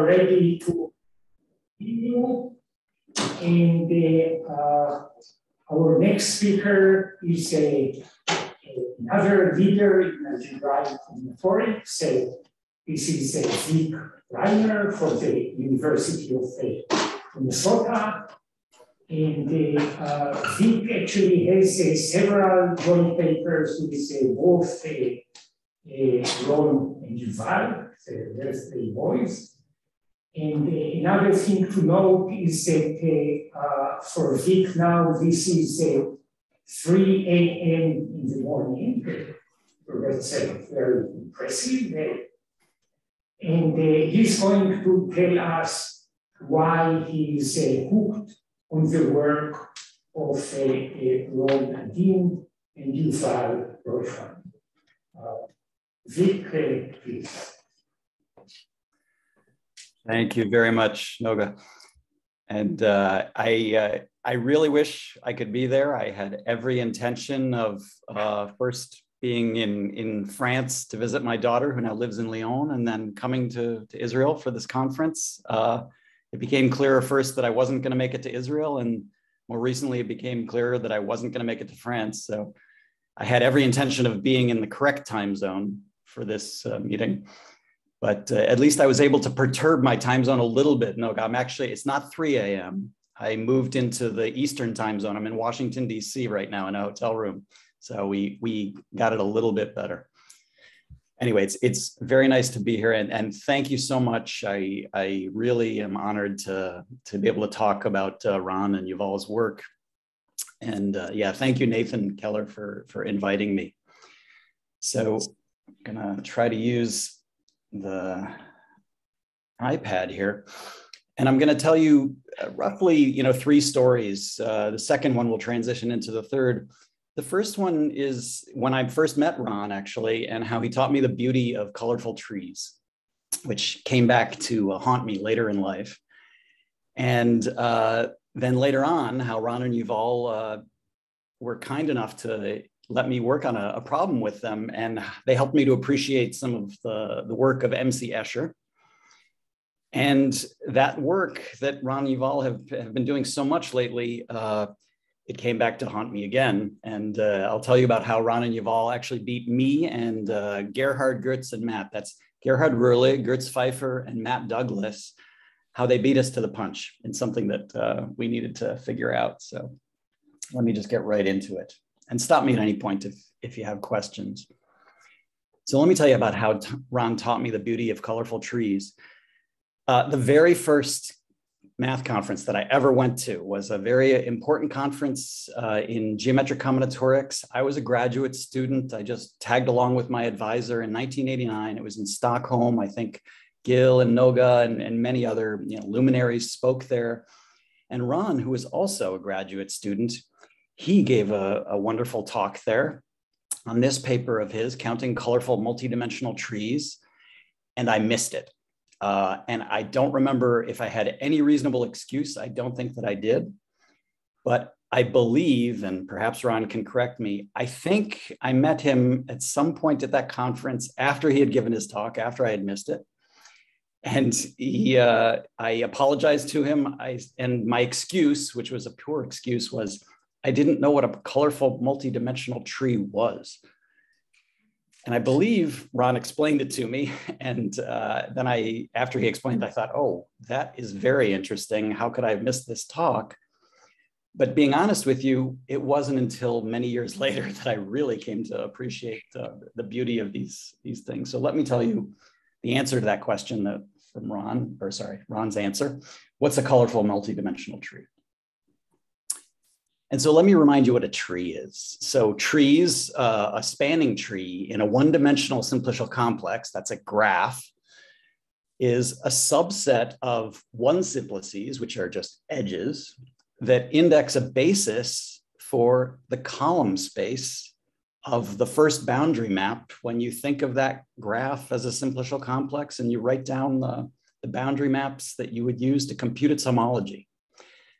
ready to continue, and our next speaker is another leader in algebraic combinatorics. This is Vic Reiner for the University of Minnesota. And Vic actually has several joint papers with both Ron and Yuval, there's the boys. And another thing to note is that for Vic now, this is 3 a.m. in the morning. So that's very impressive. And he's going to tell us why he's hooked on the work of Ron Adin and Yuval Roichman. Vic, please. Thank you very much, Noga. And I really wish I could be there. I had every intention of first being in France to visit my daughter, who now lives in Lyon, and then coming to Israel for this conference. It became clearer first that I wasn't going to make it to Israel, and more recently it became clearer that I wasn't going to make it to France. So I had every intention of being in the correct time zone for this meeting. But at least I was able to perturb my time zone a little bit. No, I'm actually, it's not 3 a.m. I moved into the Eastern time zone. I'm in Washington, D.C. right now in a hotel room. So we got it a little bit better. Anyway, it's very nice to be here. And thank you so much. I really am honored to be able to talk about Ron and Yuval's work. And yeah, thank you, Nathan Keller, for inviting me. So I'm gonna try to use the iPad here. And I'm going to tell you roughly, 3 stories. The second one will transition into the third. The first one is when I first met Ron, actually, and how he taught me the beauty of colorful trees, which came back to haunt me later in life. And then later on, how Ron and Yuval were kind enough to let me work on a problem with them, and they helped me to appreciate some of the work of MC Escher. And that work that Ron and Yuval have been doing so much lately, it came back to haunt me again. And I'll tell you about how Ron and Yuval actually beat me and Gerhard, Gertz, and Matt. That's Gerhard Röhrle, Gertz Pfeiffer, and Matt Douglas, how they beat us to the punch in something that we needed to figure out. So let me just get right into it. And stop me at any point if you have questions. So let me tell you about how Ron taught me the beauty of colorful trees. The very first math conference that I ever went to was a very important conference in geometric combinatorics. I was a graduate student. I just tagged along with my advisor in 1989. It was in Stockholm. I think Gil and Noga and many other luminaries spoke there. And Ron, who was also a graduate student, he gave a wonderful talk there on this paper of his, Counting Colorful Multidimensional Trees, and I missed it. And I don't remember if I had any reasonable excuse. I don't think that I did, but I believe, and perhaps Ron can correct me, I think I met him at some point at that conference after he had given his talk, after I had missed it. And I apologized to him. And my excuse, which was a pure excuse, was I didn't know what a colorful multidimensional tree was. And I believe Ron explained it to me. And then after he explained, I thought, oh, that is very interesting. How could I have missed this talk? But being honest with you, it wasn't until many years later that I really came to appreciate the beauty of these things. So let me tell you the answer to that question from Ron's answer. What's a colorful multidimensional tree? And so let me remind you what a tree is. So trees, a spanning tree in a one-dimensional simplicial complex, that's a graph, is a subset of one simplices, which are just edges, that index a basis for the column space of the first boundary map. When you think of that graph as a simplicial complex and you write down the boundary maps that you would use to compute its homology.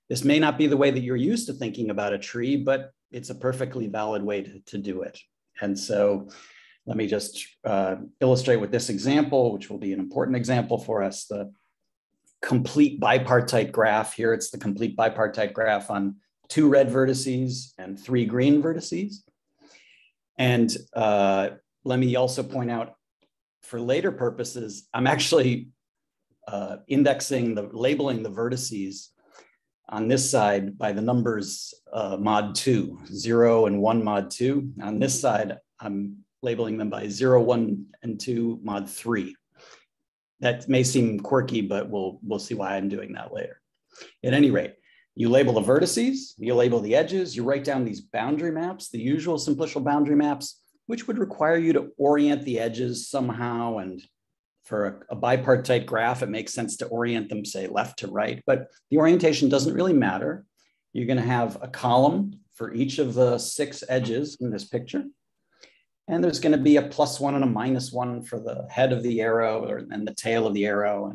This may not be the way that you're used to thinking about a tree, but it's a perfectly valid way to do it. And so let me just illustrate with this example, which will be an important example for us. complete bipartite graph. Here it's the complete bipartite graph on 2 red vertices and 3 green vertices. And let me also point out, for later purposes, I'm actually labeling the vertices on this side by the numbers mod 2, 0 and 1 mod 2. On this side, I'm labeling them by 0, 1, and 2 mod 3. That may seem quirky, but we'll see why I'm doing that later. At any rate, you label the vertices, you label the edges, you write down these boundary maps, the usual simplicial boundary maps, which would require you to orient the edges somehow. And for a bipartite graph, it makes sense to orient them, say, left to right, but the orientation doesn't really matter. You're going to have a column for each of the 6 edges in this picture. And there's going to be a +1 and a -1 for the head of the arrow and the tail of the arrow.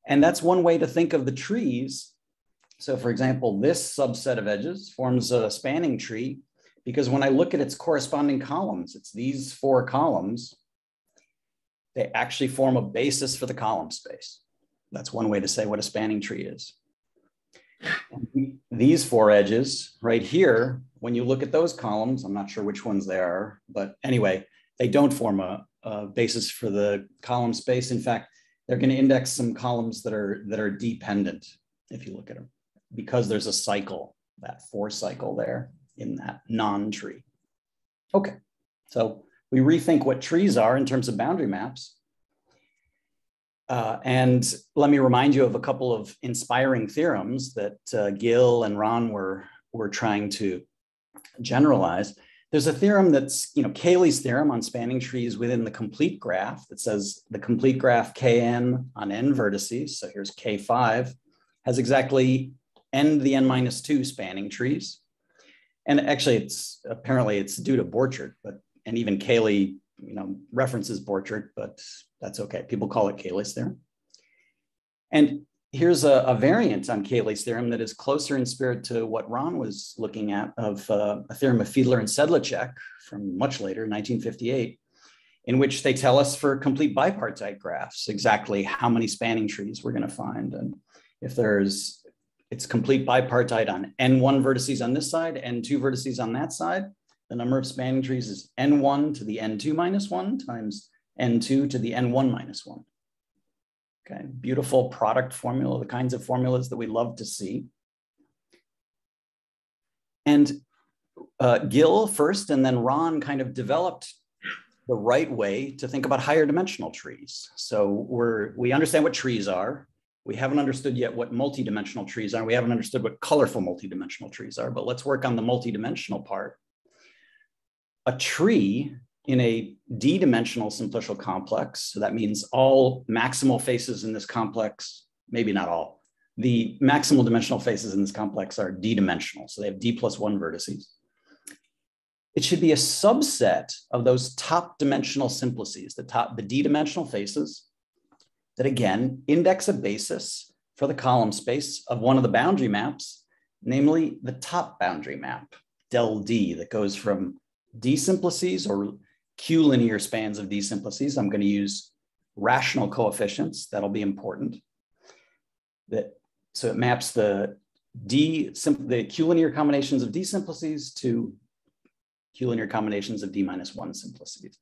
And that's one way to think of the trees. So for example, this subset of edges forms a spanning tree because when I look at its corresponding columns, it's these 4 columns, they actually form a basis for the column space. That's one way to say what a spanning tree is. And these 4 edges right here, when you look at those columns, I'm not sure which ones they are, but anyway, they don't form a basis for the column space. In fact, they're going to index some columns that are dependent, if you look at them, because there's a cycle, that 4 cycle there in that non-tree. Okay, so we rethink what trees are in terms of boundary maps. And let me remind you of a couple of inspiring theorems that Gil and Ron were trying to generalize. There's a theorem that's, Kaylie's theorem on spanning trees within the complete graph that says the complete graph Kn on n vertices, so here's K5, has exactly n to the n-2 spanning trees. And actually, apparently it's due to Borchardt, and even Kaylie, references Borchardt, but that's okay. People call it Kaylie's theorem. And here's a variant on Kaylie's theorem that is closer in spirit to what Ron was looking at of a theorem of Fiedler and Sedlacek from much later, 1958, in which they tell us for complete bipartite graphs exactly how many spanning trees we're going to find. And if it's complete bipartite on n1 vertices on this side, n2 vertices on that side, the number of spanning trees is n1 to the n2 minus 1 times n2 to the n1 minus 1. Okay, beautiful product formula, the kinds of formulas that we love to see. And Gil first, and then Ron kind of developed the right way to think about higher dimensional trees. So we understand what trees are. We haven't understood yet what multidimensional trees are. We haven't understood what colorful multidimensional trees are, but let's work on the multidimensional part. A tree in a d-dimensional simplicial complex, so that means all maximal faces in this complex, maybe not all, the maximal dimensional faces in this complex are d-dimensional, so they have d+1 vertices. It should be a subset of those top dimensional simplices, the d-dimensional faces, that again index a basis for the column space of one of the boundary maps, namely the top boundary map, del D, that goes from D simplices or Q linear spans of D simplices. I'm going to use rational coefficients. That'll be important. So it maps the Q linear combinations of D simplices to Q linear combinations of D-1 simplicities.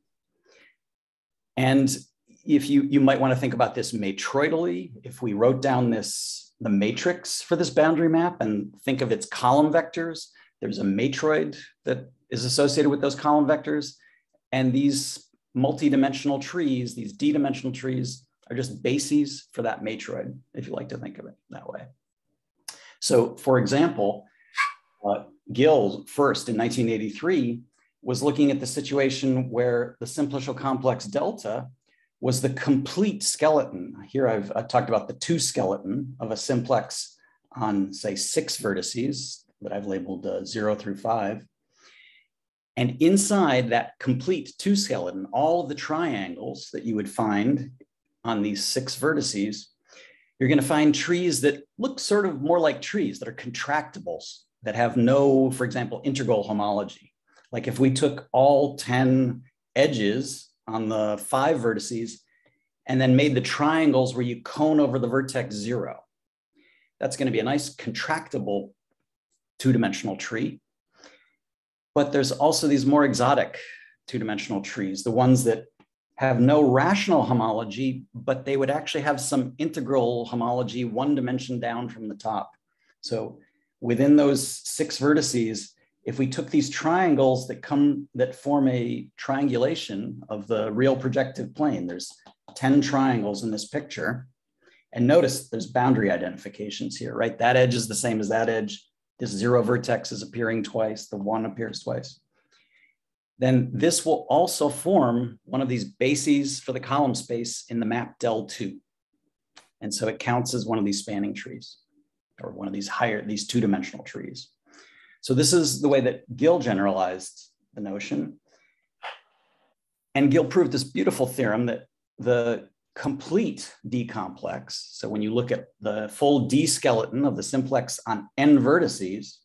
And if you might want to think about this matroidally, if we wrote down the matrix for this boundary map and think of its column vectors, there's a matroid that is associated with those column vectors. And these multi-dimensional trees, these d-dimensional trees, are just bases for that matroid, if you like to think of it that way. So for example, Gil first in 1983 was looking at the situation where the simplicial complex delta was the complete skeleton. Here I've talked about the 2 skeleton of a simplex on, say, 6 vertices that I've labeled 0 through 5. And inside that complete 2 skeleton, all of the triangles that you would find on these 6 vertices, you're going to find trees that look sort of more like trees that are contractibles, that have no, for example, integral homology. Like if we took all 10 edges on the 5 vertices and then made the triangles where you cone over the vertex 0. That's going to be a nice contractible two-dimensional tree. But there's also these more exotic two-dimensional trees, the ones that have no rational homology, but they would actually have some integral homology one dimension down from the top. So within those 6 vertices, if we took these triangles that form a triangulation of the real projective plane, there's 10 triangles in this picture. And notice there's boundary identifications here, right? That edge is the same as that edge. This 0 vertex is appearing twice, the 1 appears twice. Then this will also form one of these bases for the column space in the map del2. And so it counts as one of these spanning trees, or one of these these two-dimensional trees. So this is the way that Gill generalized the notion. And Gill proved this beautiful theorem that the complete D complex, so when you look at the full D skeleton of the simplex on n vertices,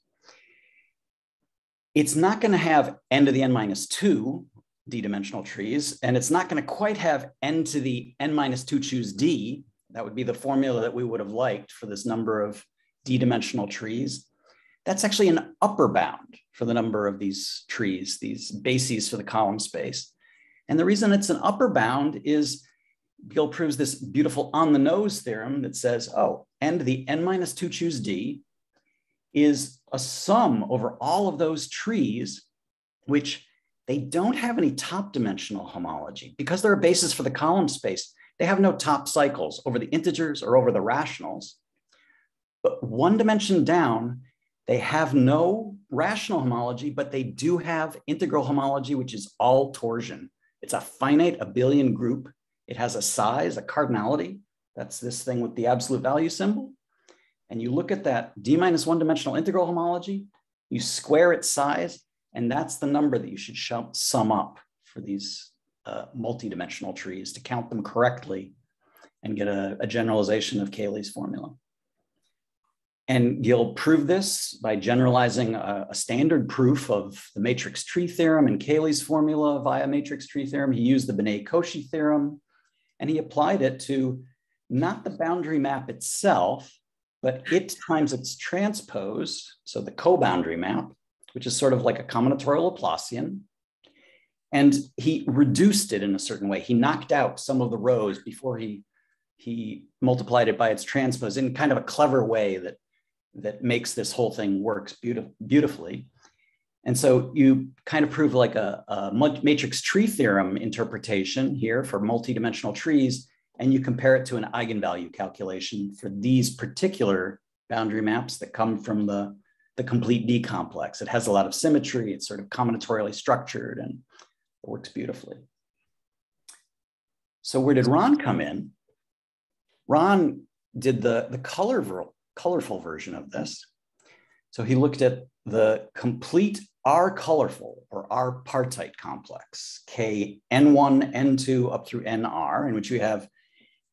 it's not going to have n to the n minus 2 D-dimensional trees, and it's not going to quite have n to the n minus 2 choose D. That would be the formula that we would have liked for this number of D-dimensional trees. That's actually an upper bound for the number of these trees, these bases for the column space. And the reason it's an upper bound is Gill proves this beautiful on the nose theorem that says, oh, n to the n minus 2 choose D is a sum over all of those trees, which they don't have any top dimensional homology. Because they're a basis for the column space, they have no top cycles over the integers or over the rationals. But one dimension down, they have no rational homology, but they do have integral homology, which is all torsion. It's a finite abelian group. It has a size, a cardinality. That's this thing with the absolute value symbol. And you look at that D minus 1 dimensional integral homology, you square its size, and that's the number that you should sum up for these multi-dimensional trees to count them correctly and get a generalization of Kaylie's formula. And Gill proved this by generalizing a standard proof of the matrix tree theorem and Kaylie's formula via matrix tree theorem. He used the Binet-Cauchy theorem, and he applied it to not the boundary map itself, but it times its transpose, so the co-boundary map, which is sort of like a combinatorial Laplacian. And he reduced it in a certain way. He knocked out some of the rows before he multiplied it by its transpose in kind of a clever way that makes this whole thing works beautifully. And so you kind of prove like a matrix tree theorem interpretation here for multidimensional trees, and you compare it to an eigenvalue calculation for these particular boundary maps that come from the complete D complex. It has a lot of symmetry. It's sort of combinatorially structured and it works beautifully. So where did Ron come in? Ron did the colorful version of this. So he looked at the complete R colorful or R partite complex, K N1, N2 up through NR, in which we have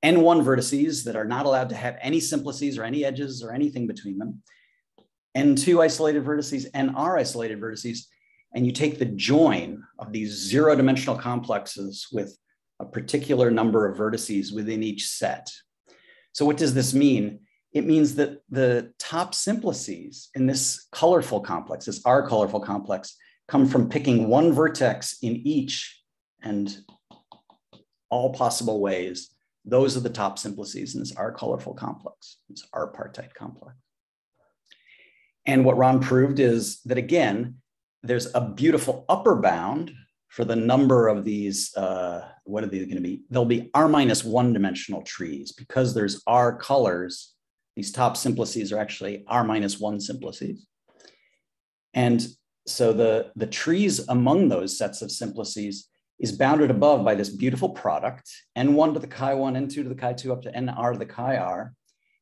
N1 vertices that are not allowed to have any simplices or any edges or anything between them, N2 isolated vertices, NR isolated vertices, and you take the join of these zero-dimensional complexes with a particular number of vertices within each set. So what does this mean? It means that the top simplices in this colorful complex, this R colorful complex, come from picking one vertex in each and all possible ways. Those are the top simplices in this R colorful complex, this R partite complex. And what Ron proved is that, again, there's a beautiful upper bound for the number of these, what are these going to be? They'll be R minus 1 dimensional trees because there's R colors. These top simplices are actually R minus 1 simplices. And so the trees among those sets of simplices is bounded above by this beautiful product, N1 to the chi1, N2 to the chi2 up to NR to the chi-R.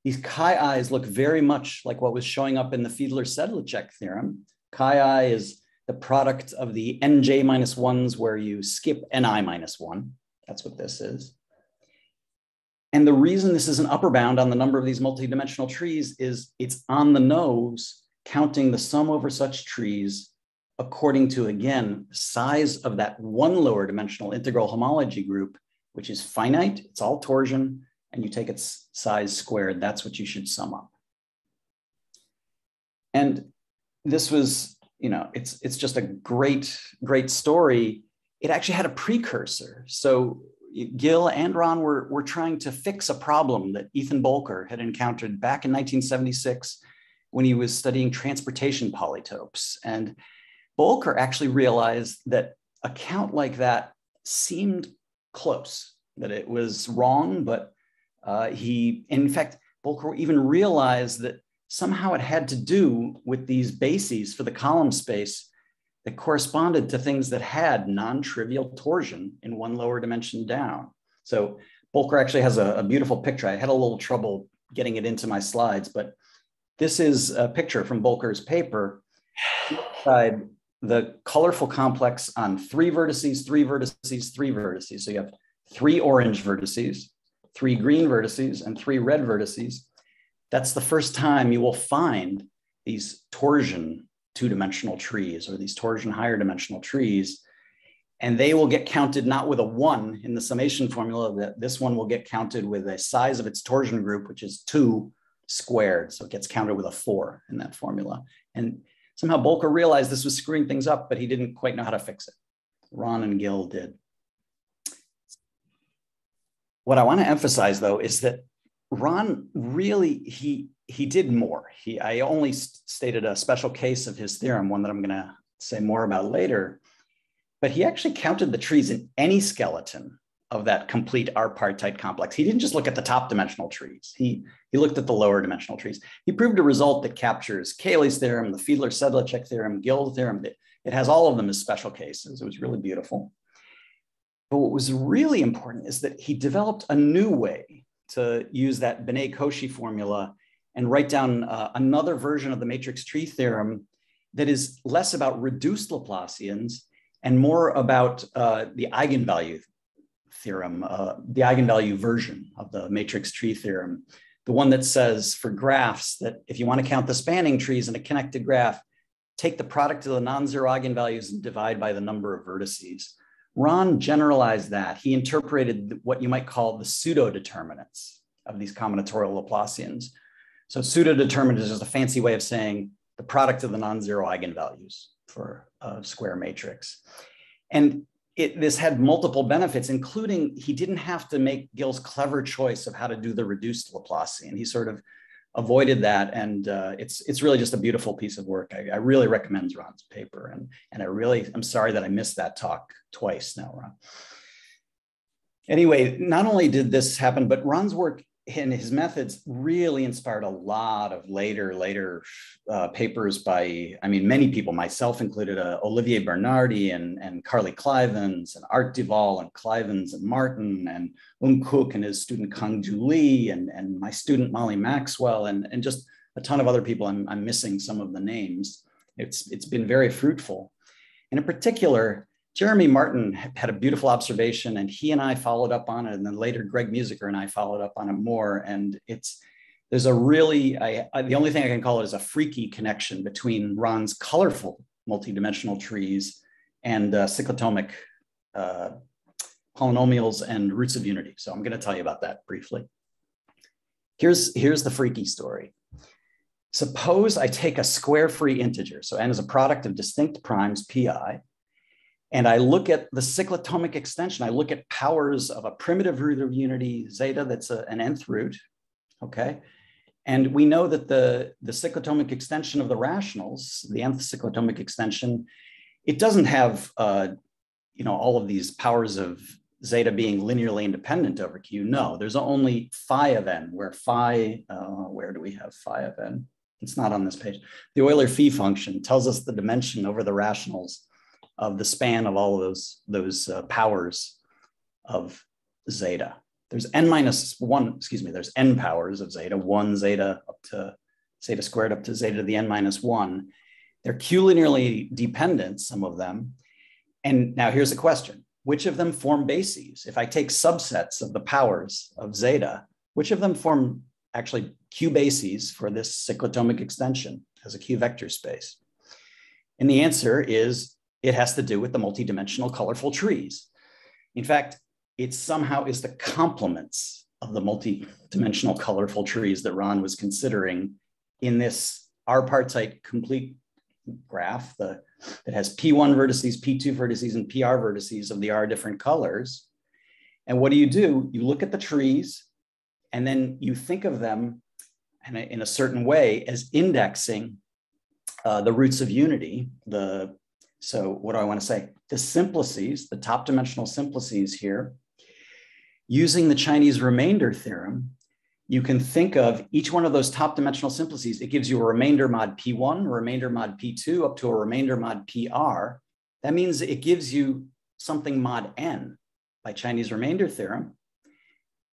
These chi-i's look very much like what was showing up in the Fiedler-Sedlacek theorem. Chi-i is the product of the nj minus 1s where you skip ni minus 1. That's what this is. And the reason this is an upper bound on the number of these multidimensional trees is it's on the nose, counting the sum over such trees according to, again, the size of that one lower dimensional integral homology group which is finite, it's all torsion, and you take its size squared. That's what you should sum up. And this was, it's just a great, great story. It actually had a precursor. So Gil and Ron were trying to fix a problem that Ethan Bolker had encountered back in 1976 when he was studying transportation polytopes. And Bolker actually realized that a count like that seemed close, that it was wrong, but in fact, Bolker even realized that somehow it had to do with these bases for the column space that corresponded to things that had non-trivial torsion in one lower dimension down. So Bolker actually has a beautiful picture. I had a little trouble getting it into my slides, but this is a picture from Bolker's paper. Inside the colorful complex on 3 vertices, 3 vertices, 3 vertices. So you have 3 orange vertices, 3 green vertices, and 3 red vertices. That's the first time you will find these torsion 2-dimensional trees or these torsion higher dimensional trees. And they will get counted not with a 1 in the summation formula, that this one will get counted with a size of its torsion group, which is 2 squared. So it gets counted with a 4 in that formula. And somehow Bolker realized this was screwing things up, but he didn't quite know how to fix it. Ron and Gil did. What I want to emphasize, though, is that Ron really, he did more. I only stated a special case of his theorem, one that I'm going to say more about later, but he actually counted the trees in any skeleton of that complete R-partite complex. He didn't just look at the top dimensional trees. He looked at the lower dimensional trees. He proved a result that captures Kaylie's theorem, the Fiedler-Sedlacek theorem, Gill's theorem. It has all of them as special cases. It was really beautiful. But what was really important is that he developed a new way to use that Binet-Cauchy formula and write down another version of the matrix tree theorem that is less about reduced Laplacians and more about the eigenvalue theorem, the eigenvalue version of the matrix tree theorem, the one that says for graphs that if you want to count the spanning trees in a connected graph, take the product of the non-zero eigenvalues and divide by the number of vertices. Ron generalized that. He interpreted what you might call the pseudo-determinants of these combinatorial Laplacians. So pseudo-determinant is just a fancy way of saying the product of the non-zero eigenvalues for a square matrix. And this had multiple benefits, including he didn't have to make Gill's clever choice of how to do the reduced Laplacian. He sort of avoided that, and it's really just a beautiful piece of work. I really recommend Ron's paper, and I'm sorry that I missed that talk twice now, Ron. Anyway, not only did this happen, but Ron's work and his methods really inspired a lot of later papers by, many people, myself included, Olivier Bernardi and Carly Clivens and Art Duval and Clivens and Martin and Cook and his student Kangju Lee and my student Molly Maxwell and just a ton of other people. I'm missing some of the names. It's been very fruitful. And in particular, Jeremy Martin had a beautiful observation, and he and I followed up on it, and then later Greg Musiker and I followed up on it more. And there's a really, the only thing I can call it is a freaky connection between Ron's colorful multidimensional trees and cycloatomic polynomials and roots of unity. So I'm going to tell you about that briefly. Here's the freaky story. Suppose I take a square-free integer, so n is a product of distinct primes pi, and I look at the cycloatomic extension. I look at powers of a primitive root of unity zeta that's an nth root, okay? And we know that the cycloatomic extension of the rationals, the nth cycloatomic extension, it doesn't have all of these powers of zeta being linearly independent over Q. No, there's only phi of n, where phi, where do we have phi of n? It's not on this page. The Euler-Phi function tells us the dimension over the rationals of the span of all of those powers of zeta. There's there's n powers of zeta, 1 zeta up to zeta squared up to zeta to the n minus 1. They're Q linearly dependent, some of them. And now here's a question. Which of them form bases? If I take subsets of the powers of zeta, which of them form actually Q bases for this cycloatomic extension as a Q vector space? And the answer is it has to do with the multidimensional colorful trees. In fact, it somehow is the complements of the multi-dimensional colorful trees that Ron was considering in this R-partite complete graph that has P1 vertices, P2 vertices, and PR vertices of the R different colors. And what do? You look at the trees, and then you think of them in a certain way as indexing the roots of unity. So what do I want to say? The simplices, the top dimensional simplices here, using the Chinese remainder theorem, you can think of each one of those top dimensional simplices. It gives you a remainder mod P1, a remainder mod P2, up to a remainder mod PR. That means it gives you something mod N by Chinese remainder theorem.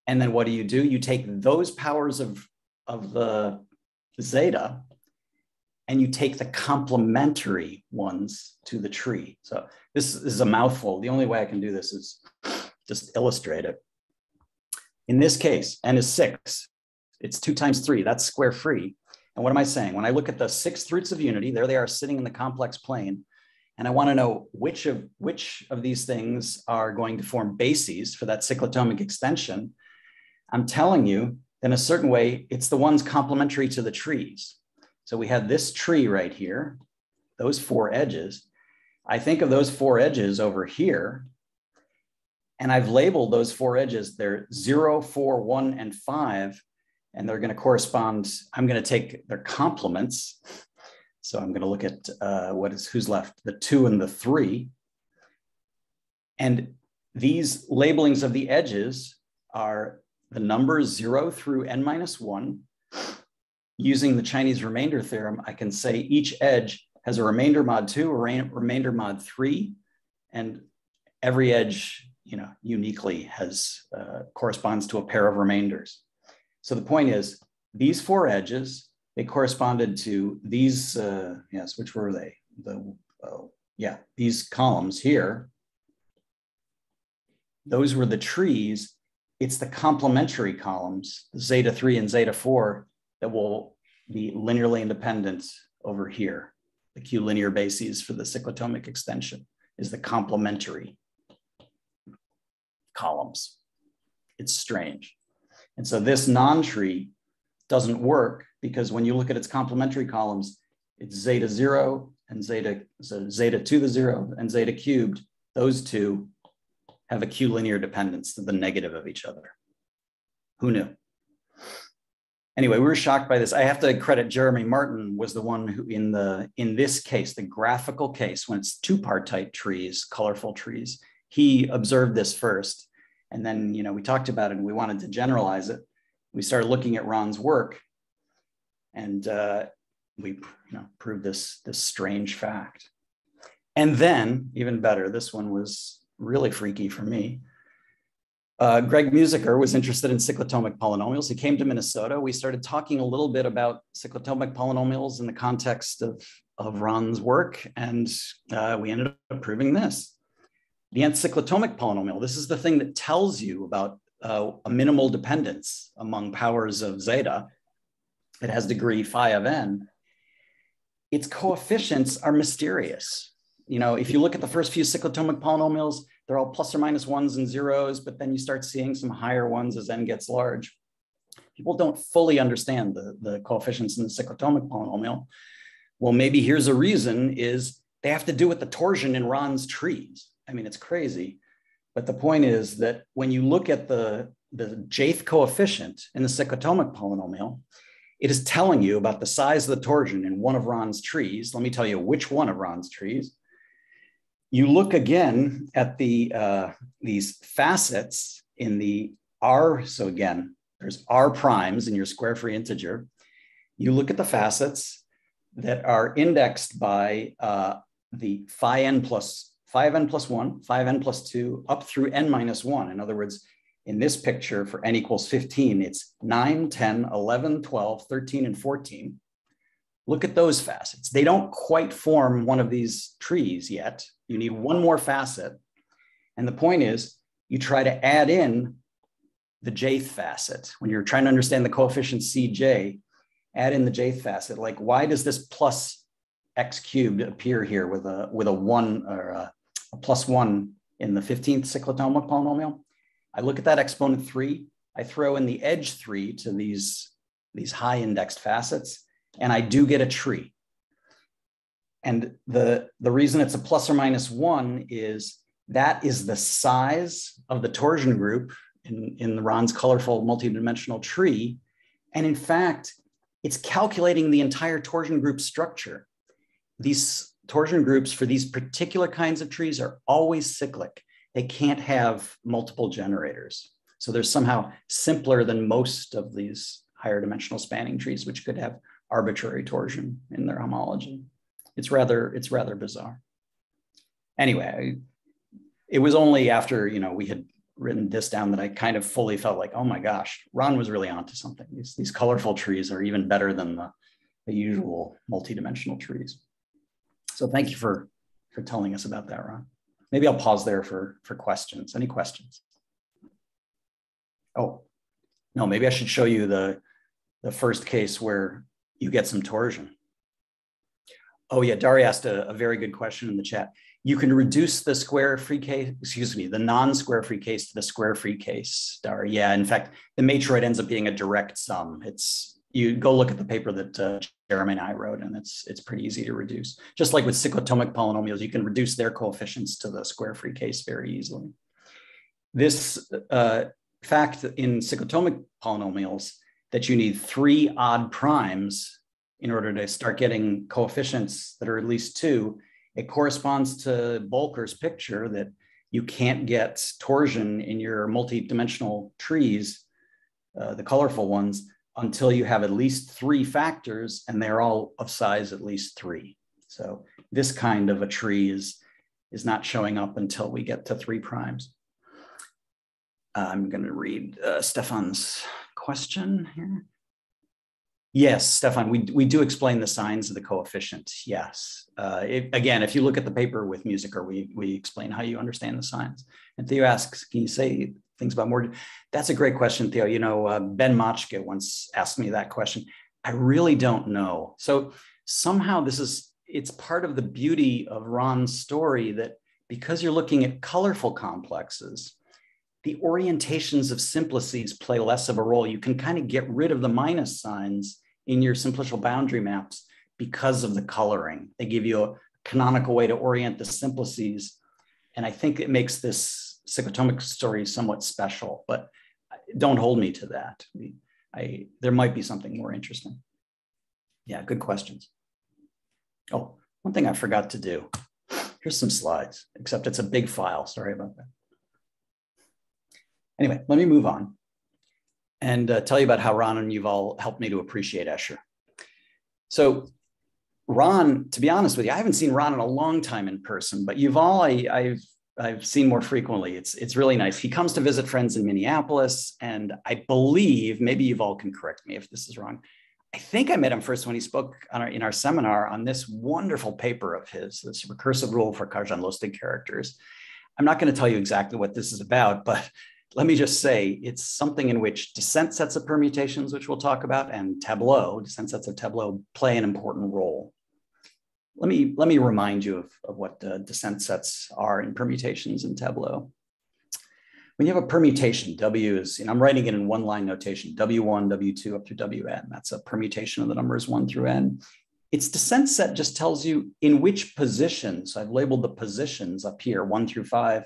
And then what do? You take those powers of the zeta, and you take the complementary ones to the tree. So this is a mouthful. The only way I can do this is just illustrate it. In this case, N is 6. It's 2 times 3. That's square free. And what am I saying? When I look at the 6 roots of unity, there they are sitting in the complex plane. And I want to know which of these things are going to form bases for that cycloatomic extension. I'm telling you, in a certain way, it's the ones complementary to the trees. So we have this tree right here, those 4 edges. I think of those 4 edges over here, and I've labeled those 4 edges. They're 0, 4, 1, and 5, and they're going to correspond. I'm going to take their complements. So I'm going to look at who's left, the 2 and the 3. And these labelings of the edges are the numbers 0 through n-1. Using the Chinese remainder theorem, I can say each edge has a remainder mod 2, a remainder mod 3, and every edge, uniquely corresponds to a pair of remainders. So the point is, these 4 edges, they corresponded to these, which were they? These columns here. Those were the trees. It's the complementary columns, zeta 3 and zeta 4, that will be linearly independent over here. The Q linear bases for the cycloatomic extension is the complementary columns. It's strange. And so this non-tree doesn't work because when you look at its complementary columns, it's zeta 0 and zeta to the 0 and zeta cubed. Those two have a Q linear dependence to the negative of each other. Who knew? Anyway, we were shocked by this. I have to credit Jeremy Martin was the one who in this case, the graphical case, when it's 2-partite trees, colorful trees, he observed this first. And then, we talked about it and we wanted to generalize it. We started looking at Ron's work and we proved this strange fact. And then, even better, this one was really freaky for me. Greg Musiker was interested in cycloatomic polynomials. He came to Minnesota. We started talking a little bit about cycloatomic polynomials in the context of Ron's work, and we ended up proving this. The Encyclotomic polynomial, this is the thing that tells you about a minimal dependence among powers of zeta. It has degree phi of n. Its coefficients are mysterious. If you look at the first few cycloatomic polynomials, they're all plus or minus 1s and 0s, but then you start seeing some higher ones as n gets large. People don't fully understand the coefficients in the cycloatomic polynomial. Well, maybe here's a reason is they have to do with the torsion in Ron's trees. I mean, it's crazy. But the point is that when you look at the j'th coefficient in the cycloatomic polynomial, it is telling you about the size of the torsion in one of Ron's trees. Let me tell you which one of Ron's trees. You look again at these facets in the R. So again, there's R primes in your square free integer. You look at the facets that are indexed by the phi n plus 1, 5n plus 2, up through n-1. In other words, in this picture for n equals 15, it's 9, 10, 11, 12, 13, and 14. Look at those facets. They don't quite form one of these trees yet. You need one more facet. And the point is, you try to add in the j'th facet. When you're trying to understand the coefficient Cj, add in the j'th facet. Like, why does this plus x cubed appear here with a 1 or a plus 1 in the 15th cycloatomic polynomial? I look at that exponent 3, I throw in the edge 3 to these high indexed facets, and I do get a tree. And the reason it's a plus or minus 1 is that is the size of the torsion group in the Ron's colorful multidimensional tree. And in fact, it's calculating the entire torsion group structure. These torsion groups for these particular kinds of trees are always cyclic. They can't have multiple generators. So they're somehow simpler than most of these higher dimensional spanning trees, which could have arbitrary torsion in their homology. It's rather bizarre. Anyway, it was only after, we had written this down that I kind of fully felt like, oh my gosh, Ron was really onto something. These colorful trees are even better than the usual multidimensional trees. So thank you for telling us about that, Ron. Maybe I'll pause there for questions. Any questions? Oh, no, maybe I should show you the first case where you get some torsion. Oh yeah, Dari asked a very good question in the chat. You can reduce the square free case, the non-square free case to the square free case, Dari. Yeah, in fact, the matroid ends up being a direct sum. You go look at the paper that Jeremy and I wrote, and it's pretty easy to reduce. Just like with cycloatomic polynomials, you can reduce their coefficients to the square free case very easily. This fact in cycloatomic polynomials that you need 3 odd primes in order to start getting coefficients that are at least 2, it corresponds to Bolker's picture that you can't get torsion in your multi-dimensional trees, the colorful ones, until you have at least 3 factors, and they're all of size at least 3. So this kind of a tree is not showing up until we get to 3 primes. I'm going to read Stefan's question here. Yes, Stefan, we do explain the signs of the coefficient. Yes. Again, if you look at the paper with Musiker, we explain how you understand the signs. And Theo asks, can you say things about more? That's a great question, Theo. Ben Machke once asked me that question. I really don't know. So somehow it's part of the beauty of Ron's story that because you're looking at colorful complexes, the orientations of simplices play less of a role. You can kind of get rid of the minus signs in your simplicial boundary maps because of the coloring. They give you a canonical way to orient the simplices. And I think it makes this cycloatomic story somewhat special, but don't hold me to that. There might be something more interesting. Yeah, good questions. Oh, one thing I forgot to do. Here's some slides, except it's a big file. Sorry about that. Anyway, let me move on and tell you about how Ron and Yuval helped me to appreciate Escher. So Ron, to be honest with you, I haven't seen Ron in a long time in person, but Yuval I've seen more frequently. It's really nice. He comes to visit friends in Minneapolis, and I believe, maybe Yuval can correct me if this is wrong, I think I met him first when he spoke in our seminar on this wonderful paper of his, this recursive rule for Kazhdan-Lustig characters. I'm not going to tell you exactly what this is about, but let me just say it's something in which descent sets of permutations, which we'll talk about, and tableau, descent sets of tableau, play an important role. Let me remind you of what descent sets are in permutations in tableau. When you have a permutation, W is, I'm writing it in one line notation, W1, W2 up through Wn. That's a permutation of the numbers 1 through n. Its descent set just tells you in which positions, I've labeled the positions up here, 1 through 5,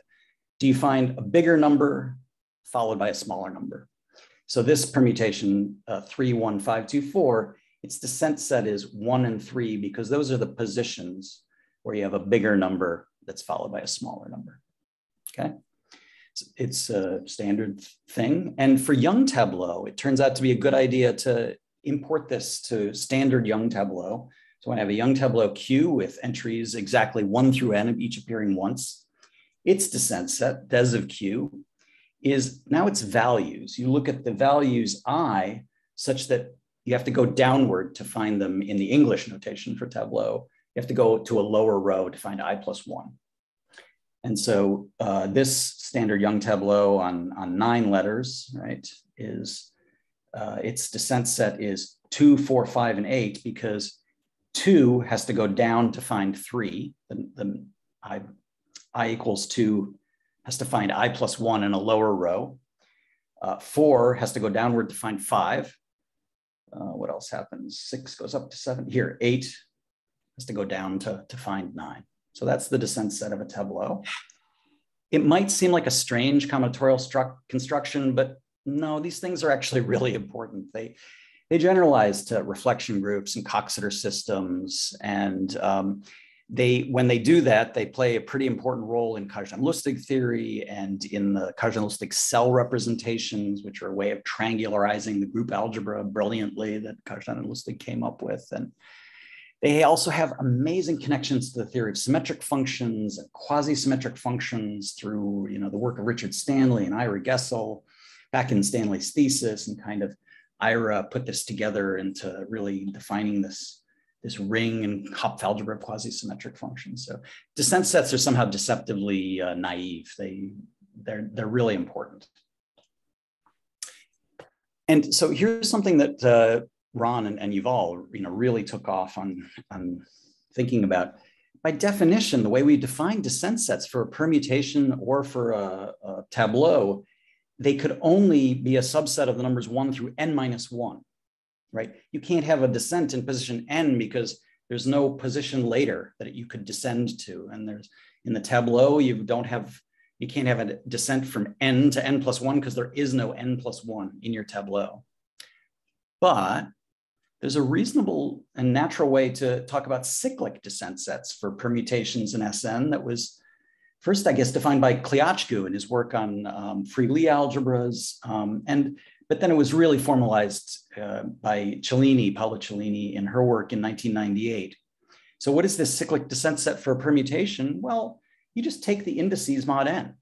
do you find a bigger number followed by a smaller number. So this permutation, 3, 1, 5, 2, 4, its descent set is 1 and 3 because those are the positions where you have a bigger number that's followed by a smaller number, okay? It's a standard thing. And for Young tableau, it turns out to be a good idea to import this to standard Young tableau. So when I have a Young tableau Q with entries exactly 1 through n, each appearing once, its descent set, des of Q, is now its values. You look at the values I such that you have to go downward to find them in the English notation for tableau. You have to go to a lower row to find I plus 1. And so this standard Young tableau on 9 letters, right, is its descent set is 2, 4, 5, and 8 because 2 has to go down to find 3. The I equals 2 has to find I plus 1 in a lower row. 4 has to go downward to find 5. What else happens? 6 goes up to 7. Here, 8 has to go down to find 9. So that's the descent set of a tableau. It might seem like a strange combinatorial construction, but no, these things are actually really important. They generalize to reflection groups and Coxeter systems. And when they do that, they play a pretty important role in Kajian-Lustig theory and in the Kajian-Lustig cell representations, which are a way of triangularizing the group algebra brilliantly that Kajian and Lustig came up with. And they also have amazing connections to the theory of symmetric functions and quasi-symmetric functions through, the work of Richard Stanley and Ira Gessel back in Stanley's thesis, and kind of Ira put this together into really defining this ring and Hopf algebra of quasi-symmetric functions. So descent sets are somehow deceptively naive. They're really important. And so here's something that Ron and Yuval, really took off on thinking about. By definition, the way we define descent sets for a permutation or for a tableau, they could only be a subset of the numbers 1 through n minus 1, right? You can't have a descent in position n because there's no position later that you could descend to. And there's in the tableau, you can't have a descent from n to n plus 1 because there is no n plus 1 in your tableau. But there's a reasonable and natural way to talk about cyclic descent sets for permutations in Sn that was first, I guess, defined by Kliatchku in his work on free Lie algebras. But then it was really formalized by Paola Cellini in her work in 1998. So what is this cyclic descent set for a permutation? Well, you just take the indices mod n.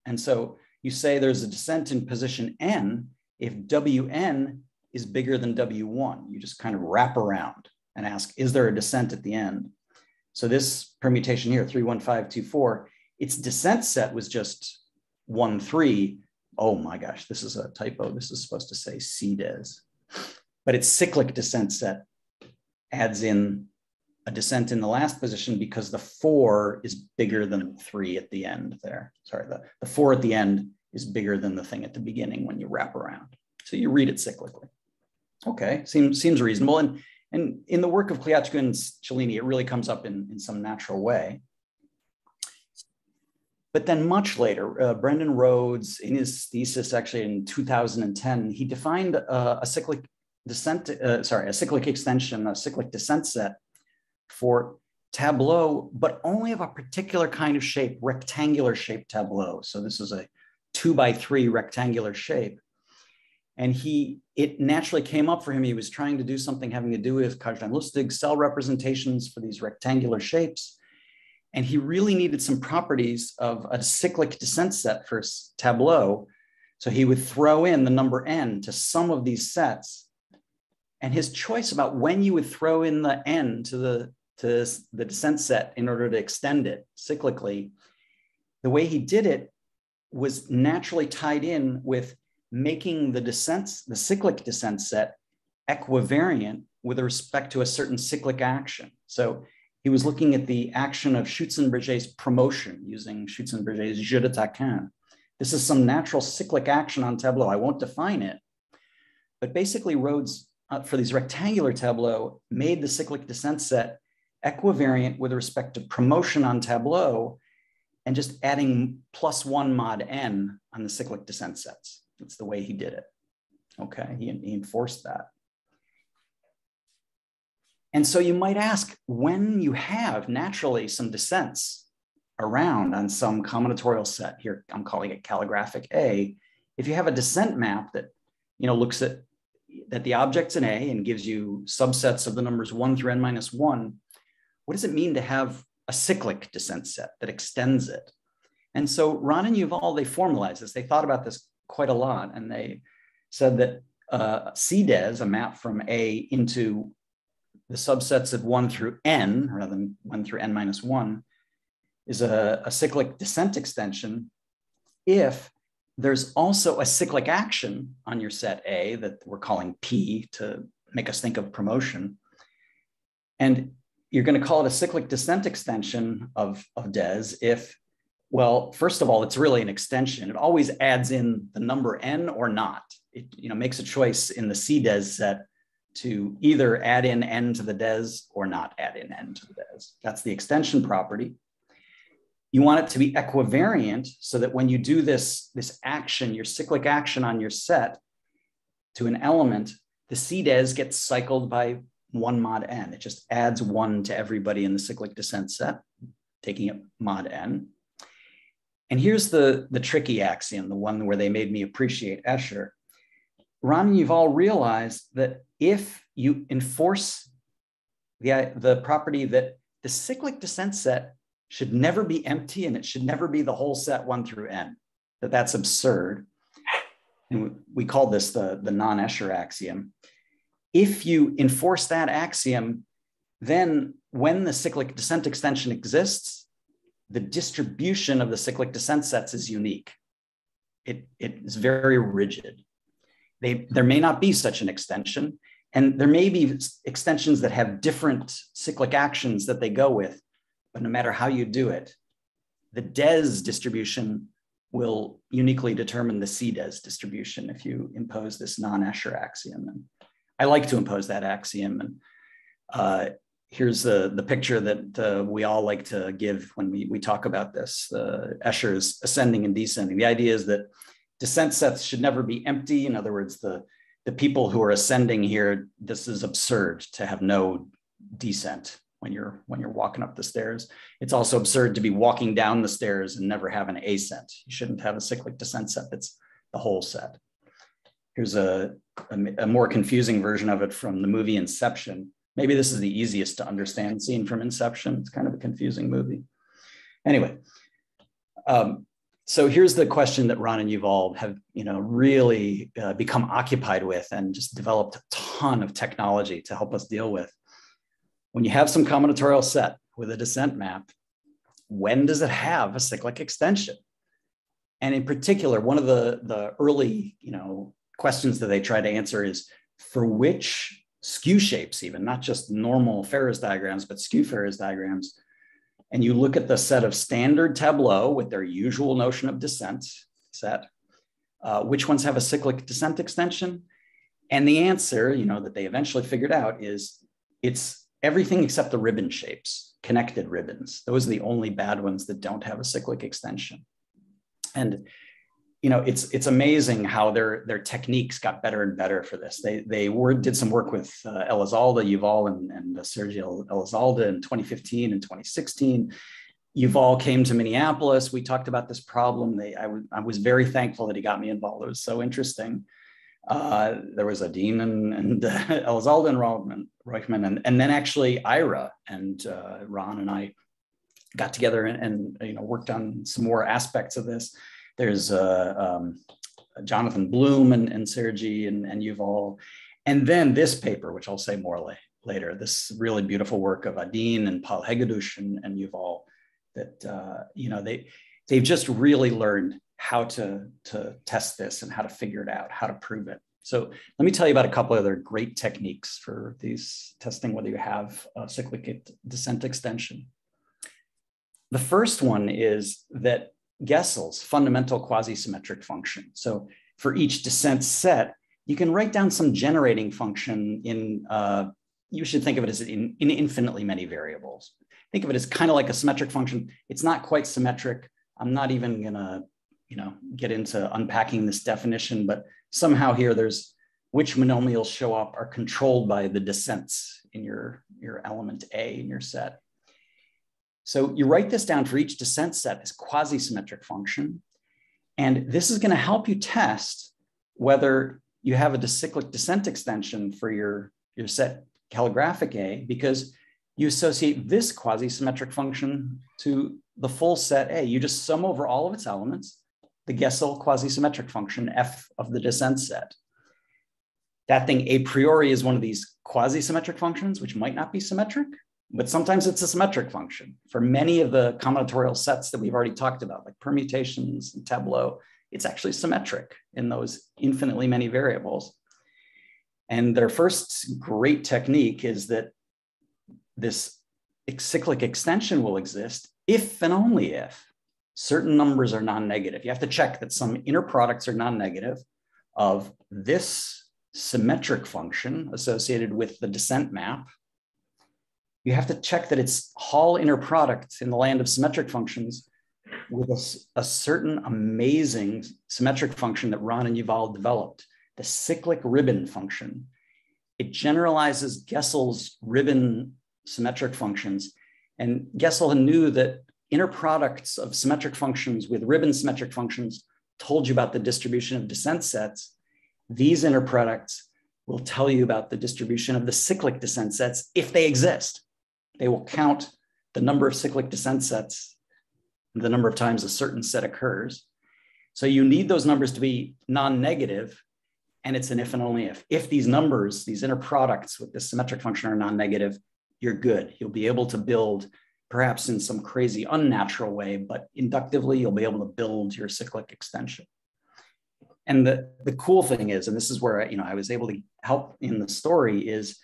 And so you say there's a descent in position n if Wn is bigger than W1. You just kind of wrap around and ask, is there a descent at the end? So this permutation here, 3, 1, 5, 2, 4, its descent set was just 1, 3. Oh my gosh, this is a typo. This is supposed to say CDes. But its cyclic descent set adds in a descent in the last position because the 4 is bigger than 3 at the end there. Sorry, the 4 at the end is bigger than the thing at the beginning when you wrap around. So you read it cyclically. Okay, seems reasonable. And in the work of Kliatchku and Cellini, it really comes up in some natural way. But then much later, Brendan Rhodes, in his thesis, actually in 2010, he defined a cyclic descent, a cyclic extension, a cyclic descent set for tableau, but only of a particular kind of shape, rectangular shaped tableau. So this is a 2 by 3 rectangular shape. And it naturally came up for him. He was trying to do something having to do with Kajian-Lustig cell representations for these rectangular shapes. And he really needed some properties of a cyclic descent set for tableau. So he would throw in the number n to some of these sets. And his choice about when you would throw in the n to the descent set in order to extend it cyclically, the way he did it was naturally tied in with making the cyclic descent set equivariant with respect to a certain cyclic action. So he was looking at the action of Schützenberger's promotion using Schützenberger's jeu de taquin. This is some natural cyclic action on tableau. I won't define it, but basically Rhodes, for these rectangular tableau, made the cyclic descent set equivariant with respect to promotion on tableau and just adding +1 mod n on the cyclic descent sets. That's the way he did it. Okay, he enforced that. And so you might ask, when you have naturally some descents around on some combinatorial set, here I'm calling it calligraphic A, if you have a descent map that looks at that the object's an A and gives you subsets of the numbers 1 through n minus 1, what does it mean to have a cyclic descent set that extends it? And so Ron and Yuval, they formalized this. They thought about this quite a lot, and they said that CDes, a map from A into the subsets of 1 through n, rather than 1 through n minus 1, is a cyclic descent extension if there's also a cyclic action on your set A that we're calling P to make us think of promotion. And you're going to call it a cyclic descent extension of Des if Well, first of all, it's really an extension. It always adds in the number n or not. It makes a choice in the CDES set to either add in n to the des or not add in n to the des. That's the extension property. You want it to be equivariant so that when you do this action, your cyclic action on your set to an element, the CDES gets cycled by 1 mod n. It just adds 1 to everybody in the cyclic descent set, taking it mod n. And here's the tricky axiom, the one where they made me appreciate Escher. Ron and Yuval realized that if you enforce the property that the cyclic descent set should never be empty and it should never be the whole set 1 through n, that's absurd. And we call this the non-Escher axiom. If you enforce that axiom, then when the cyclic descent extension exists, the distribution of the cyclic descent sets is unique. It is very rigid. There may not be such an extension, and there may be extensions that have different cyclic actions that they go with, but no matter how you do it, the des distribution will uniquely determine the CDES distribution if you impose this non-Escher axiom. And I like to impose that axiom. And here's the picture that we all like to give when we talk about this, the Escher's ascending and descending. The idea is that descent sets should never be empty. In other words, the people who are ascending here, this is absurd to have no descent when you're walking up the stairs. It's also absurd to be walking down the stairs and never have an ascent. You shouldn't have a cyclic descent set that's the whole set. Here's a more confusing version of it from the movie Inception. Maybe this is the easiest to understand scene from Inception. It's kind of a confusing movie. Anyway, so here's the question that Ron and Yuval have really become occupied with and just developed a ton of technology to help us deal with. When you have some combinatorial set with a descent map, when does it have a cyclic extension? And in particular, one of the early questions that they try to answer is for which skew shapes, even not just normal Ferris diagrams, but skew Ferris diagrams. And you look at the set of standard tableau with their usual notion of descent set, which ones have a cyclic descent extension? And the answer, that they eventually figured out is it's everything except the ribbon shapes, connected ribbons. Those are the only bad ones that don't have a cyclic extension. And it's amazing how their techniques got better and better for this. They did some work with Elizalde, Yuval, and Sergio Elizalde in 2015 and 2016. Yuval came to Minneapolis. We talked about this problem. I was very thankful that he got me involved. It was so interesting. There was Adin and Elizalde and Roichman, and then actually Ira and Ron and I got together and worked on some more aspects of this. There's Jonathan Bloom and Sergi and Yuval. And then this paper, which I'll say more later, this really beautiful work of Adin and Paul Hegedus and Yuval that, they've just really learned how to test this and how to figure it out, how to prove it. So let me tell you about a couple of other great techniques for these testing whether you have a cyclic descent extension. The first one is that Gessel's fundamental quasi-symmetric function. So for each descent set, you can write down some generating function in, you should think of it as in infinitely many variables. Think of it as kind of like a symmetric function. It's not quite symmetric. I'm not even gonna, get into unpacking this definition, but somehow here there's which monomials show up are controlled by the descents in your element A in your set. So you write this down for each descent set as quasi-symmetric function. And this is going to help you test whether you have a cyclic descent extension for your set calligraphic A, because you associate this quasi-symmetric function to the full set A. You just sum over all of its elements, the Gessel quasi-symmetric function F of the descent set. That thing a priori is one of these quasi-symmetric functions, which might not be symmetric, but sometimes it's a symmetric function. For many of the combinatorial sets that we've already talked about, like permutations and tableau, it's actually symmetric in those infinitely many variables. And their first great technique is that this cyclic extension will exist if and only if certain numbers are non-negative. You have to check that some inner products are non-negative of this symmetric function associated with the descent map. You have to check that it's Hall inner product in the land of symmetric functions with a certain amazing symmetric function that Ron and Yuval developed, the cyclic ribbon function. It generalizes Gessel's ribbon symmetric functions. And Gessel knew that inner products of symmetric functions with ribbon symmetric functions told you about the distribution of descent sets. These inner products will tell you about the distribution of the cyclic descent sets if they exist. They will count the number of cyclic descent sets, the number of times a certain set occurs. So you need those numbers to be non-negative, and it's an if and only if. If these numbers, these inner products with this symmetric function are non-negative, you're good. You'll be able to build, perhaps in some crazy unnatural way, but inductively, you'll be able to build your cyclic extension. And the cool thing is, and this is where I was able to help in the story, is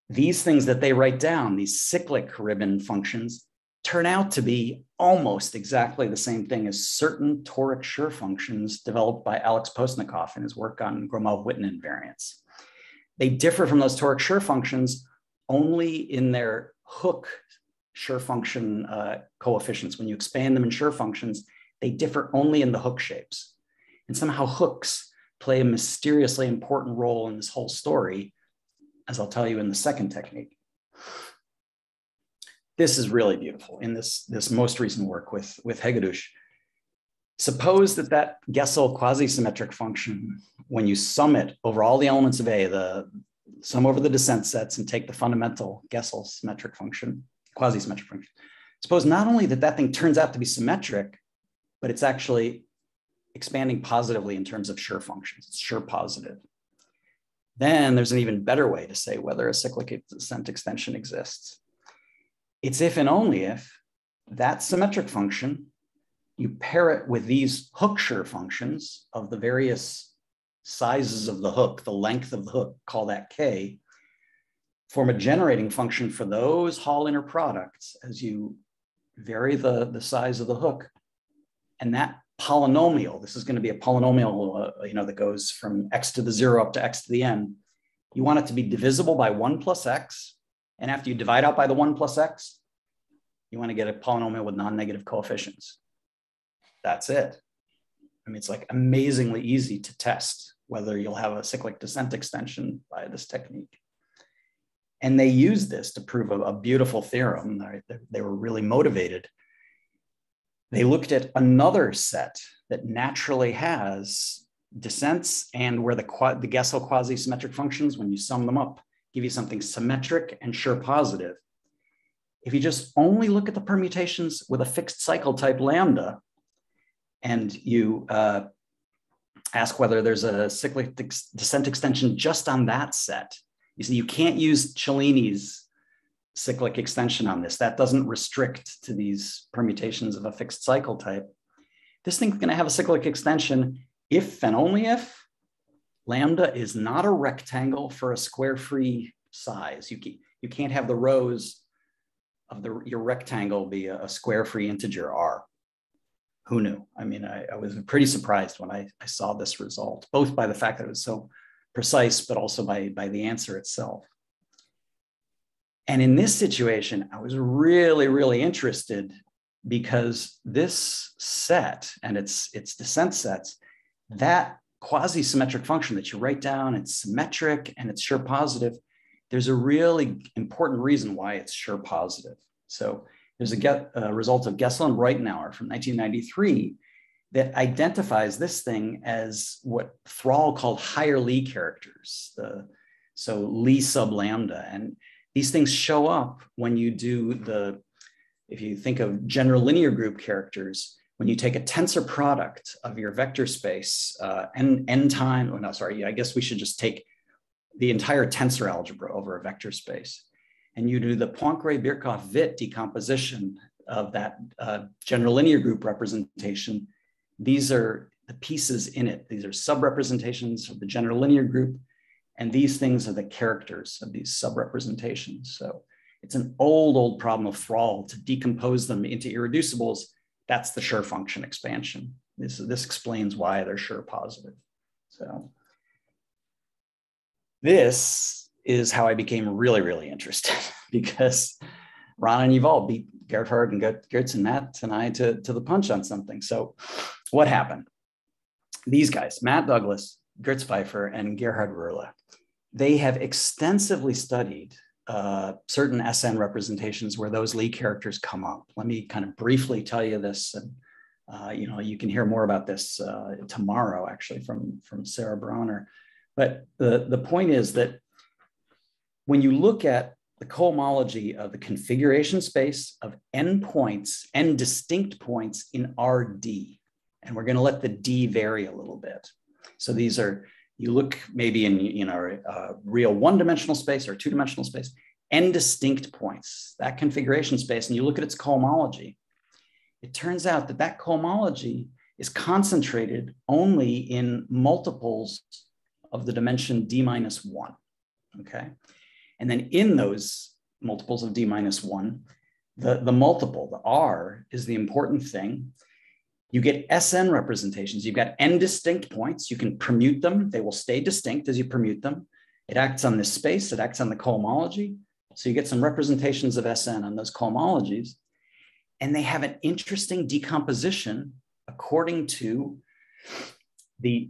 these things that they write down, these cyclic ribbon functions, turn out to be almost exactly the same thing as certain toric Schur functions developed by Alex Postnikov in his work on Gromov-Witten invariants. They differ from those toric Schur functions only in their hook Schur function coefficients. When you expand them in Schur functions, they differ only in the hook shapes. And somehow hooks play a mysteriously important role in this whole story, as I'll tell you in the second technique. This is really beautiful in this most recent work with Hegedus. Suppose that Gessel quasi-symmetric function, when you sum it over all the elements of A, the sum over the descent sets and take the fundamental Gessel symmetric function, quasi-symmetric function. Suppose not only that thing turns out to be symmetric, but it's actually expanding positively in terms of Schur functions. It's Schur positive. Then there's an even better way to say whether a cyclic descent extension exists. It's if and only if that symmetric function, you pair it with these hook Schur functions of the various sizes of the hook, the length of the hook, call that K, form a generating function for those Hall inner products as you vary the size of the hook. And that polynomial, this is going to be a polynomial that goes from x to the 0 up to x to the n. You want it to be divisible by 1 plus x. And after you divide out by the 1 plus x, you want to get a polynomial with non-negative coefficients. That's it. I mean, it's like amazingly easy to test whether you'll have a cyclic descent extension by this technique. And they used this to prove a beautiful theorem. They were really motivated. They looked at another set that naturally has descents and where the Gessel quasi-symmetric functions, when you sum them up, give you something symmetric and Schur positive. If you just only look at the permutations with a fixed cycle type lambda, and you ask whether there's a cyclic descent extension just on that set, you see, you can't use Cellini's cyclic extension on this. That doesn't restrict to these permutations of a fixed cycle type. This thing's going to have a cyclic extension if and only if lambda is not a rectangle for a square-free size. You can't have the rows of your rectangle be a square-free integer r. Who knew? I mean, I was pretty surprised when I saw this result, both by the fact that it was so precise, but also by the answer itself. And in this situation, I was really, really interested because this set and its descent sets, that quasi-symmetric function that you write down, it's symmetric and it's Schur positive. There's a really important reason why it's Schur positive. So there's a result of Gessel and Reiner from 1993 that identifies this thing as what Thrall called higher Lie characters, so Lie sub lambda. And these things show up when you do if you think of general linear group characters, when you take a tensor product of your vector space, n time, oh no, sorry, I guess we should just take the entire tensor algebra over a vector space. And you do the Poincare-Birkhoff-Witt decomposition of that general linear group representation. These are the pieces in it. These are sub-representations of the general linear group. And these things are the characters of these sub-representations. So it's an old problem of Thrall to decompose them into irreducibles That's the Schur function expansion. This explains why they're Schur positive. So this is how I became really, really interested because Ron and Yuval beat Gerhard and Gertz and Matt and I to the punch on something. So what happened? These guys, Matt Douglas, Gertz Pfeiffer, and Gerhard Röhrle, they have extensively studied certain SN representations where those Lie characters come up. Let me kind of briefly tell you this, and you can hear more about this tomorrow, actually, from Sarah Bronner. But the point is that when you look at the cohomology of the configuration space of n points, n distinct points in Rd, and we're going to let the D vary a little bit. So these are, you look maybe in a real one-dimensional space or two-dimensional space, n distinct points, that configuration space, and you look at its cohomology, it turns out that that cohomology is concentrated only in multiples of the dimension d minus 1, okay? And then in those multiples of d minus 1, the multiple, the R, is the important thing. You get SN representations. You've got n distinct points. You can permute them. They will stay distinct as you permute them. It acts on this space. It acts on the cohomology. So you get some representations of SN on those cohomologies. And they have an interesting decomposition according to the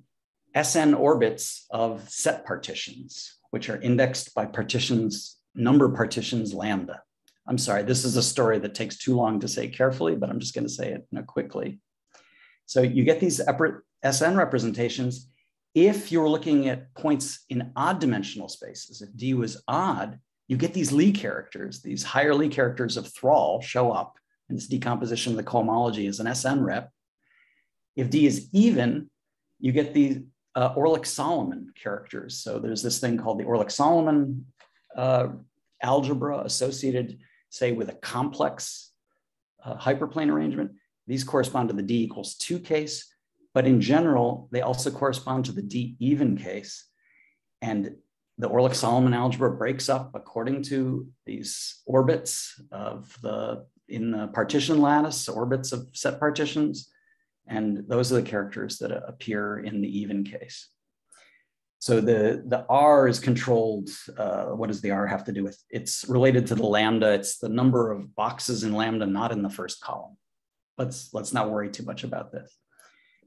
SN orbits of set partitions, which are indexed by partitions, number partitions lambda. I'm sorry, this is a story that takes too long to say carefully, but I'm just going to say it quickly. So you get these SN representations. If you're looking at points in odd dimensional spaces, if D was odd, you get these Lie characters, these higher Lie characters of Thrall show up, and this decomposition of the cohomology is an SN rep. If D is even, you get these Orlick-Solomon characters. So there's this thing called the Orlick-Solomon algebra associated, say, with a complex hyperplane arrangement. These correspond to the D equals 2 case, but in general, they also correspond to the D even case. And the Orlick-Solomon algebra breaks up according to these orbits in the partition lattice, orbits of set partitions. And those are the characters that appear in the even case. So the R is controlled. What does the R have to do with? It's related to the lambda. It's the number of boxes in lambda, not in the first column. Let's not worry too much about this.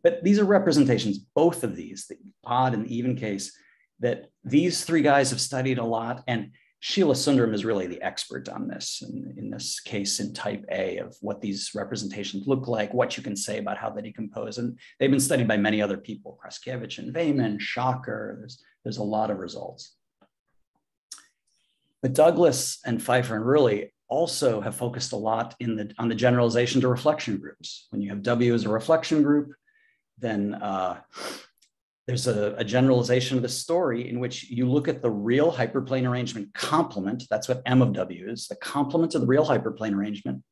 But these are representations, both of these, the odd and the even case, that these three guys have studied a lot. And Sheila Sundaram is really the expert on this, in this case in type A, of what these representations look like, what you can say about how they decompose. And they've been studied by many other people, Kraskevich and Weyman, Schocker. There's a lot of results. But Douglas and Pfeiffer and Röhrle also have focused a lot on the generalization to reflection groups. When you have W as a reflection group, then there's a generalization of the story in which you look at the real hyperplane arrangement complement. That's what M of W is, the complement of the real hyperplane arrangement.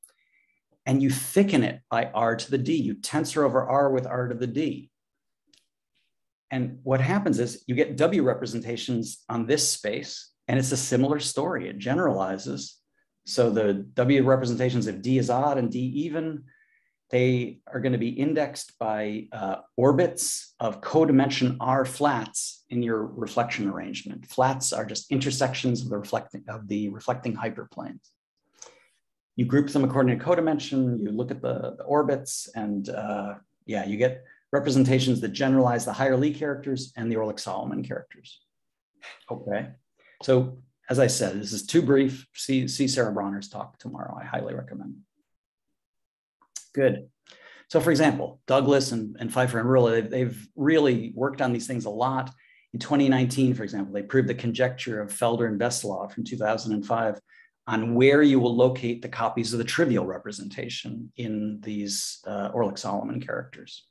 And you thicken it by R to the D. You tensor over R with R to the D. And what happens is you get W representations on this space, and it's a similar story. It generalizes. So the W representations of D is odd and D even, they are going to be indexed by orbits of codimension R flats in your reflection arrangement. Flats are just intersections of the reflecting hyperplanes. You group them according to codimension, you look at the orbits, and you get representations that generalize the higher Lie characters and the Orlick-Solomon characters. Okay, so as I said, this is too brief. See Sarah Bronner's talk tomorrow. I highly recommend it. Good. So for example, Douglas and Pfeiffer and Röhrle, they've really worked on these things a lot. In 2019, for example, they proved the conjecture of Felder and Veselov from 2005 on where you will locate the copies of the trivial representation in these Orlick-Solomon characters.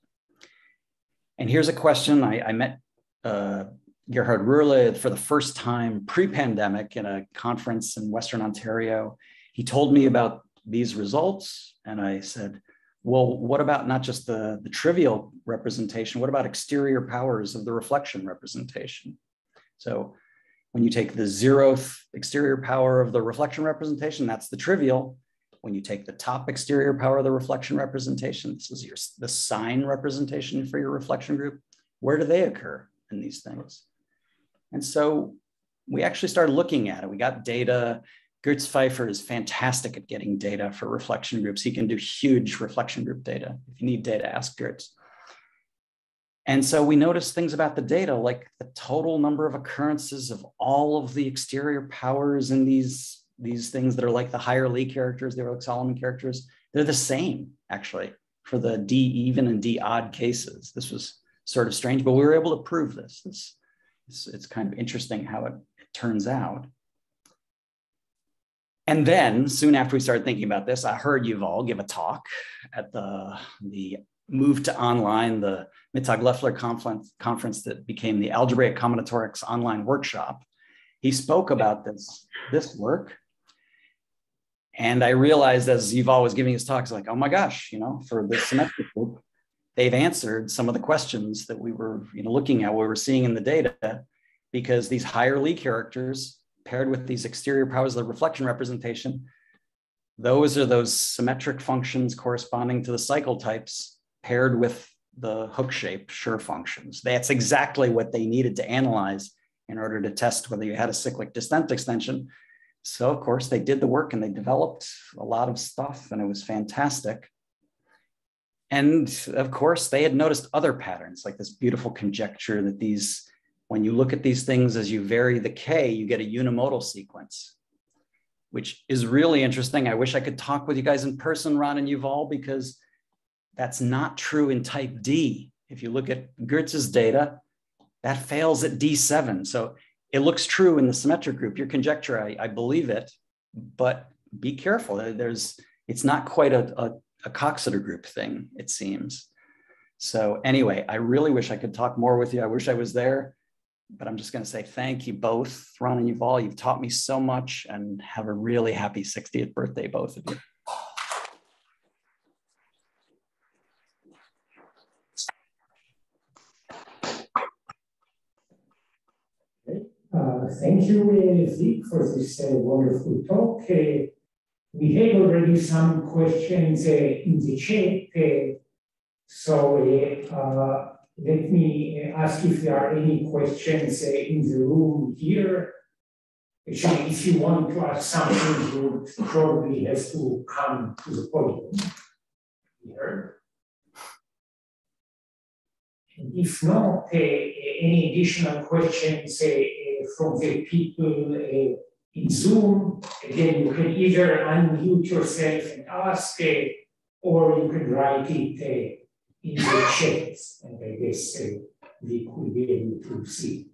And here's a question. I met Gerhard Röhrle for the first time pre-pandemic in a conference in Western Ontario. He told me about these results, and I said, well, what about not just the trivial representation? What about exterior powers of the reflection representation? So when you take the zeroth exterior power of the reflection representation, that's the trivial. when you take the top exterior power of the reflection representation, this is the sign representation for your reflection group, where do they occur in these things? And so we actually started looking at it. We got data. Gertz Pfeiffer is fantastic at getting data for reflection groups. He can do huge reflection group data. If you need data, ask Gertz. And so we noticed things about the data, like the total number of occurrences of all of the exterior powers in these things that are like the higher Lie characters, they're like Solomon characters. They're the same, actually, for the D even and D odd cases. This was sort of strange, but we were able to prove this. It's kind of interesting how it turns out. And then soon after we started thinking about this, I heard Yuval give a talk at the move to online, the Mittag-Leffler conference that became the Algebraic Combinatorics online workshop. He spoke about this work. And I realized as Yuval was giving his talks, like, oh my gosh, for this symmetric group, they've answered some of the questions that we were looking at, what we were seeing in the data, because these higher Lie characters paired with these exterior powers of the reflection representation, those are those symmetric functions corresponding to the cycle types paired with the hook shape Schur functions. That's exactly what they needed to analyze in order to test whether you had a cyclic descent extension. So of course they did the work and they developed a lot of stuff and it was fantastic. And of course they had noticed other patterns, like this beautiful conjecture that when you look at these things, as you vary the K, you get a unimodal sequence, which is really interesting. I wish I could talk with you guys in person, Ron and Yuval, because that's not true in type D. If you look at Gertz's data, that fails at D7. So it looks true in the symmetric group. Your conjecture, I believe it, but be careful. It's not quite a Coxeter group thing, it seems. So anyway, I really wish I could talk more with you. I wish I was there, but I'm just going to say thank you both, Ron and Yuval. You've taught me so much, and have a really happy 60th birthday, both of you. Thank you, Vic, for this wonderful talk. We have already some questions in the chat, so let me ask if there are any questions in the room here. Actually, if you want to ask something, you would probably have to come to the podium here. And if not, any additional questions from the people in Zoom, again, you can either unmute yourself and ask, or you can write it in the chat, and I guess we could be able to see.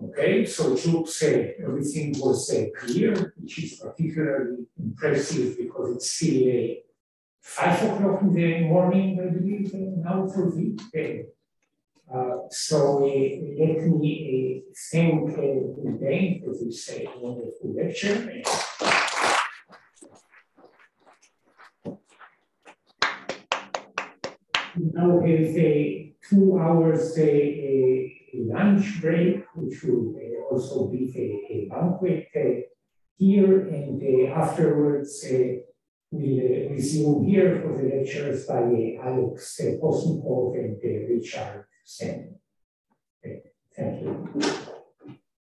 Okay, so it looks everything was clear, which is particularly impressive because it's still 5 o'clock in the morning, I believe, now for Vic. So let me thank Ben for this wonderful lecture. We now have 2 hours lunch break, which will also be a banquet here, and afterwards we'll resume here for the lectures by Alex Posnikov and Richard Sen. Thank you.